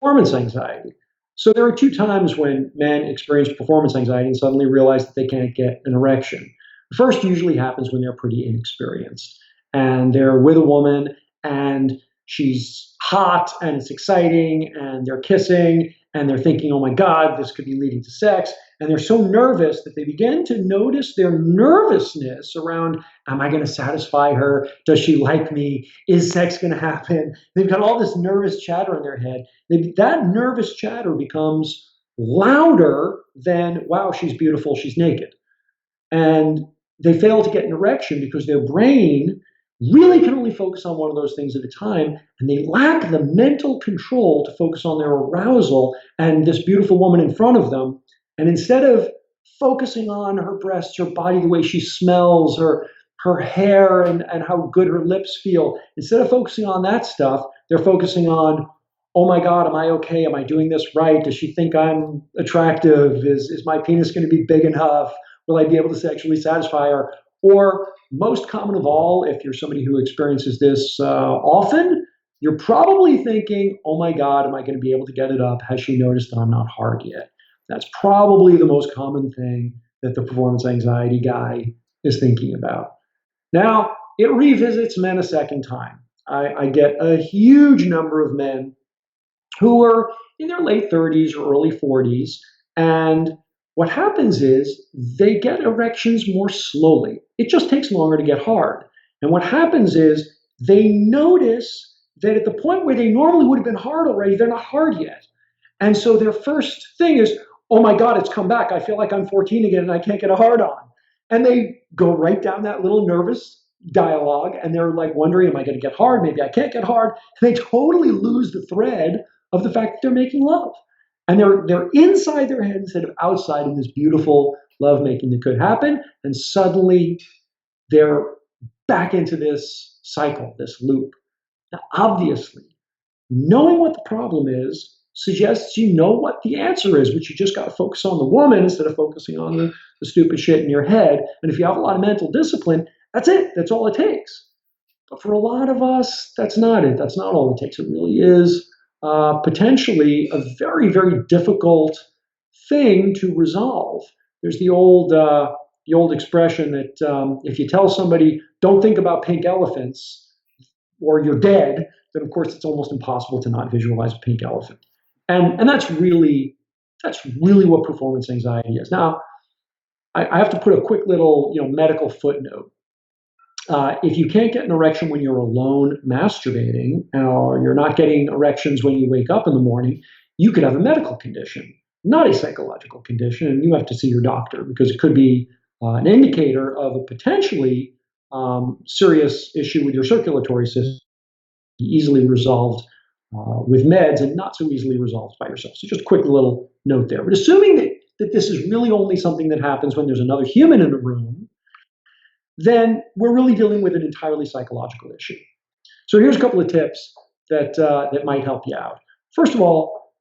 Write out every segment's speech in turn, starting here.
performance anxiety. So there are two times when men experience performance anxiety and suddenly realize that they can't get an erection. The first usually happens when they're pretty inexperienced and they're with a woman and she's hot and it's exciting and they're kissing and they're thinking, oh my God, this could be leading to sex. And they're so nervous that they begin to notice their nervousness around, am I going to satisfy her? Does she like me? Is sex going to happen? They've got all this nervous chatter in their head. That nervous chatter becomes louder than, wow, she's beautiful, she's naked. And they fail to get an erection because their brain really can only focus on one of those things at a time, and they lack the mental control to focus on their arousal and this beautiful woman in front of them. And instead of focusing on her breasts, her body, the way she smells, her hair, and how good her lips feel, instead of focusing on that stuff, they're focusing on, oh my God, am I okay? Am I doing this right? Does she think I'm attractive? Is my penis going to be big enough? Will I be able to sexually satisfy her? Or most common of all, if you're somebody who experiences this often, you're probably thinking, oh my God, am I going to be able to get it up? Has she noticed that I'm not hard yet? That's probably the most common thing that the performance anxiety guy is thinking about. Now, it revisits men a second time. I get a huge number of men who are in their late 30s or early 40s, and what happens is they get erections more slowly. It just takes longer to get hard. And what happens is they notice that at the point where they normally would have been hard already, they're not hard yet. And so their first thing is, oh my God, it's come back. I feel like I'm 14 again and I can't get a hard on. And they go right down that little nervous dialogue and they're like wondering, am I going to get hard? Maybe I can't get hard. And they totally lose the thread of the fact that they're making love. And they're inside their head instead of outside in this beautiful lovemaking that could happen. And suddenly they're back into this cycle, this loop. Now, obviously, knowing what the problem is suggests you know what the answer is, which you just got to focus on the woman instead of focusing on the stupid shit in your head. And if you have a lot of mental discipline, that's it. That's all it takes. But for a lot of us, that's not it. That's not all it takes. It really is potentially a very, very difficult thing to resolve. There's the old expression that if you tell somebody, don't think about pink elephants or you're dead, then of course it's almost impossible to not visualize a pink elephant. And that's really what performance anxiety is. Now, I have to put a quick little medical footnote. If you can't get an erection when you're alone masturbating, or you're not getting erections when you wake up in the morning, you could have a medical condition, not a psychological condition, and you have to see your doctor because it could be an indicator of a potentially serious issue with your circulatory system, easily resolved with meds and not so easily resolved by yourself. So just a quick little note there. But assuming that this is really only something that happens when there's another human in the room, then we're really dealing with an entirely psychological issue. So here's a couple of tips that might help you out. First of all,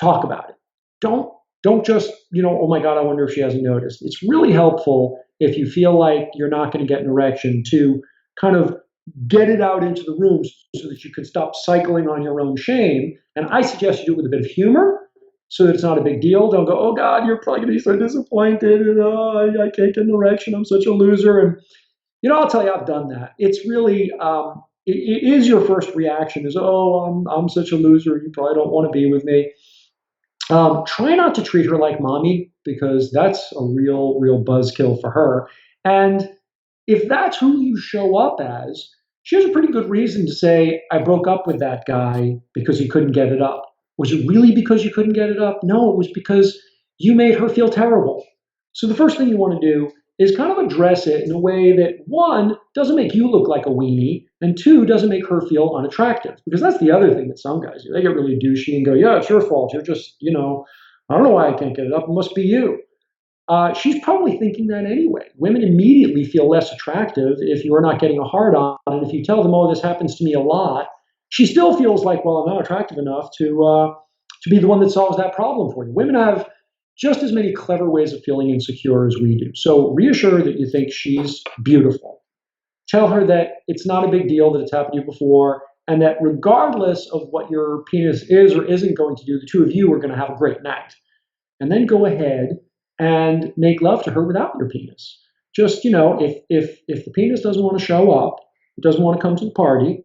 talk about it. Don't just, oh my God, I wonder if she hasn't noticed. It's really helpful if you feel like you're not going to get an erection to kind of get it out into the room so that you can stop cycling on your own shame. And I suggest you do it with a bit of humor so that it's not a big deal. Don't go, oh God, you're probably going to be so disappointed. And I can't get an erection. I'm such a loser. And, I'll tell you, I've done that. It's really, it is your first reaction is, oh, I'm such a loser. You probably don't want to be with me. Try not to treat her like mommy because that's a real buzzkill for her. And if that's who you show up as, she has a pretty good reason to say, I broke up with that guy because he couldn't get it up. Was it really because you couldn't get it up? No, it was because you made her feel terrible. So the first thing you want to do is kind of address it in a way that, one, doesn't make you look like a weenie, and two, doesn't make her feel unattractive. Because that's the other thing that some guys do. They get really douchey and go, yeah, it's your fault. You're just, I don't know why I can't get it up. It must be you. She's probably thinking that anyway. Women immediately feel less attractive if you're not getting a hard on. And if you tell them, oh, this happens to me a lot, she still feels like, well, I'm not attractive enough to be the one that solves that problem for you. Women have just as many clever ways of feeling insecure as we do. So reassure her that you think she's beautiful. Tell her that it's not a big deal that it's happened to you before and that regardless of what your penis is or isn't going to do, the two of you are going to have a great night. And then go ahead and make love to her without your penis. Just, if the penis doesn't want to show up, it doesn't want to come to the party,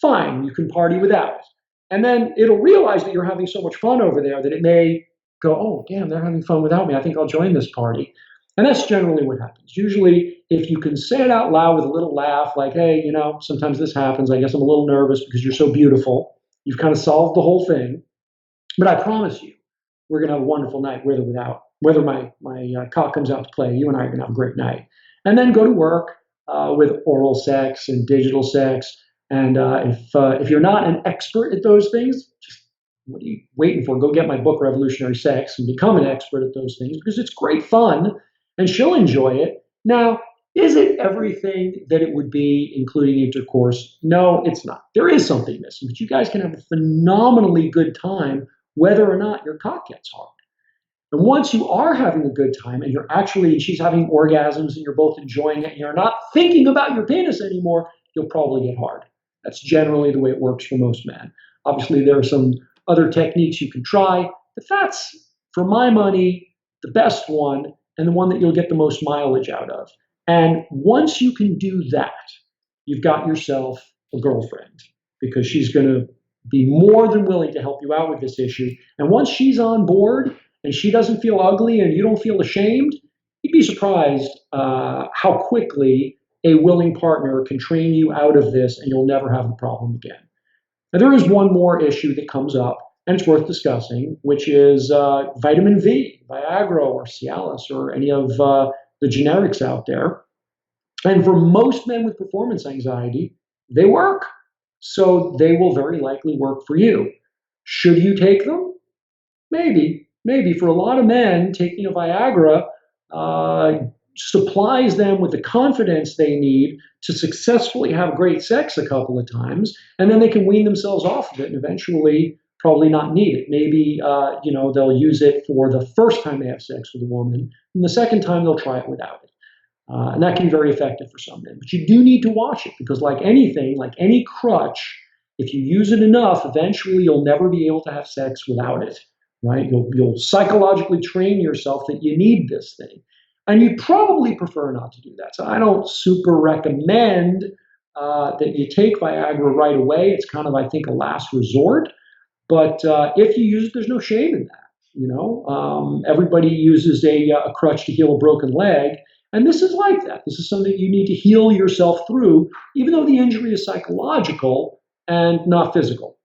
fine, you can party without it. And then it'll realize that you're having so much fun over there that it may go, oh, damn, they're having fun without me. I think I'll join this party. And that's generally what happens. Usually, if you can say it out loud with a little laugh, like, hey, sometimes this happens. I guess I'm a little nervous because you're so beautiful. You've kind of solved the whole thing. But I promise you, we're going to have a wonderful night with or without. Whether my cock comes out to play, you and I are going to have a great night. And then go to work with oral sex and digital sex. And if you're not an expert at those things, just what are you waiting for? Go get my book, Revolutionary Sex, and become an expert at those things because it's great fun and she'll enjoy it. Now, is it everything that it would be, including intercourse? No, it's not. There is something missing, but you guys can have a phenomenally good time whether or not your cock gets hard. And once you are having a good time and she's having orgasms and you're both enjoying it and you're not thinking about your penis anymore, you'll probably get hard. That's generally the way it works for most men. Obviously, there are some other techniques you can try, but that's, for my money, the best one and the one that you'll get the most mileage out of. And once you can do that, you've got yourself a girlfriend because she's going to be more than willing to help you out with this issue. And once she's on board and she doesn't feel ugly and you don't feel ashamed, you'd be surprised how quickly a willing partner can train you out of this and you'll never have the problem again. Now, there is one more issue that comes up, and it's worth discussing, which is vitamin V, Viagra or Cialis or any of the generics out there. And for most men with performance anxiety, they work. So they will very likely work for you. Should you take them? Maybe. For a lot of men, taking a Viagra supplies them with the confidence they need to successfully have great sex a couple of times, and then they can wean themselves off of it and eventually probably not need it. Maybe they'll use it for the first time they have sex with a woman, and the second time they'll try it without it. And that can be very effective for some men. But you do need to watch it because like anything, like any crutch, if you use it enough, eventually you'll never be able to have sex without it, right? You'll psychologically train yourself that you need this thing. And you'd probably prefer not to do that. So I don't super recommend that you take Viagra right away. It's kind of, I think, a last resort. But if you use it, there's no shame in that. Everybody uses a crutch to heal a broken leg. And this is like that. This is something you need to heal yourself through, even though the injury is psychological and not physical.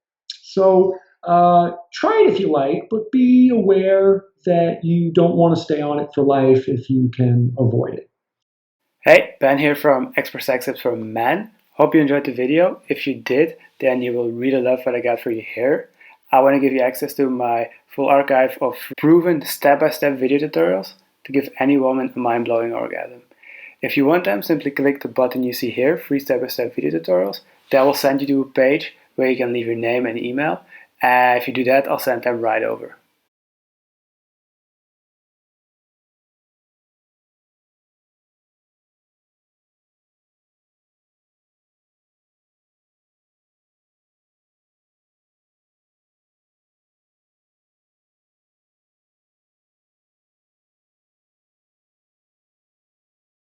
So try it if you like, but be aware that you don't want to stay on it for life if you can avoid it. Hey, Ben here from Expert Sex Tips for Men. Hope you enjoyed the video. If you did, then you will really love what I got for you here. I want to give you access to my full archive of proven step-by-step video tutorials to give any woman a mind-blowing orgasm. If you want them, simply click the button you see here, free step-by-step video tutorials. That will send you to a page where you can leave your name and email. If you do that, I'll send them right over.